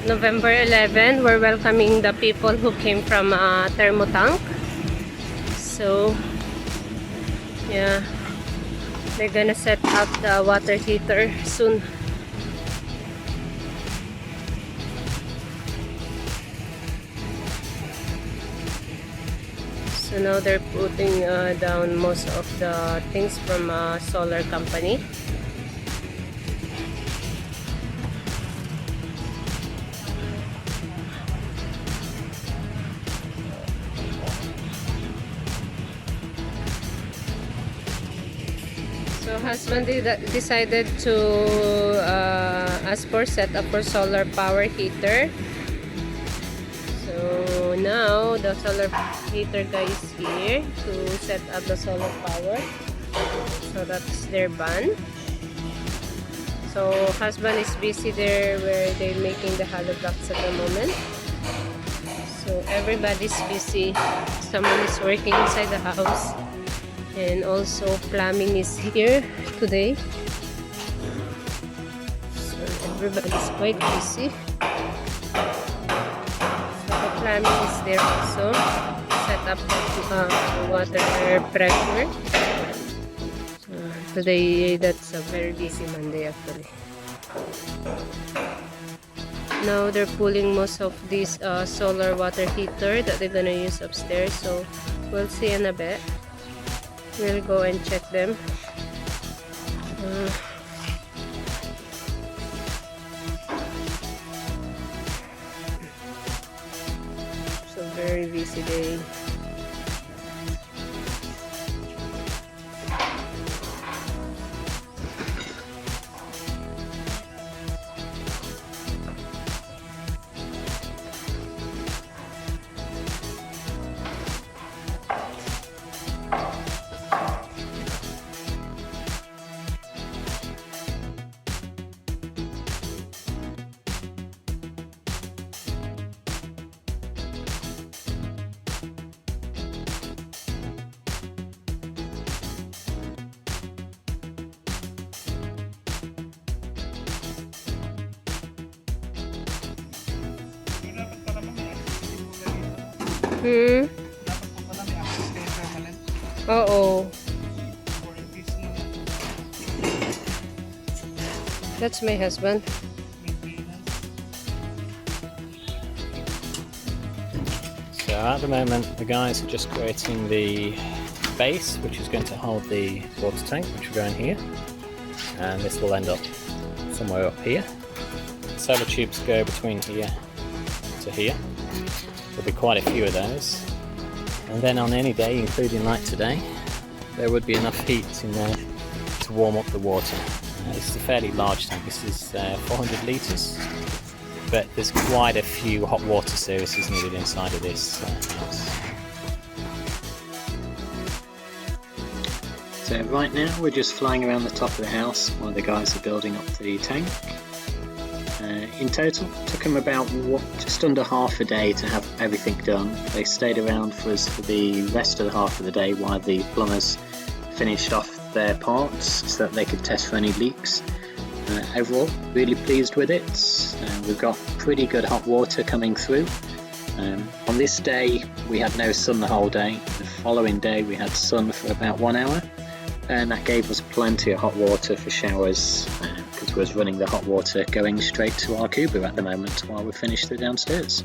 November 11, we're welcoming the people who came from Thermo Tank. So, yeah, they're gonna set up the water heater soon. So now they're putting down most of the things from solar company. So husband decided to ask for setup for solar power heater. So now the solar heater guy is here to set up the solar power. So that's their van. So husband is busy there where they're making the hollow blocks at the moment. So everybody's busy. Someone is working inside the house. And also plumbing is here today. So everybody's quite busy. Plumbing is there also. Set up water air pressure. Today, that's a very busy Monday actually. Now they're pulling most of this solar water heater that they're gonna use upstairs. So we'll see in a bit. We'll go and check them. So very busy day. Oo. That's my husband. So at the moment the guys are just creating the base which is going to hold the water tank, which will go in here, and this will end up somewhere up here. Solar tubes go between here to here. There'll be quite a few of those, and then on any day, including like today, there would be enough heat in there to warm up the water. This is a fairly large tank. This is 400 litres, but there's quite a few hot water services needed inside of this house. So right now we're just flying around the top of the house while the guys are building up the tank. In total, it took them about just under half a day to have everything done. They stayed around for us for the rest of the half of the day while the plumbers finished off their parts so that they could test for any leaks. Overall, really pleased with it. We've got pretty good hot water coming through. On this day we had no sun the whole day. The following day we had sun for about 1 hour, and that gave us plenty of hot water for showers, because we was running the hot water going straight to our Cuba at the moment while we finished the downstairs.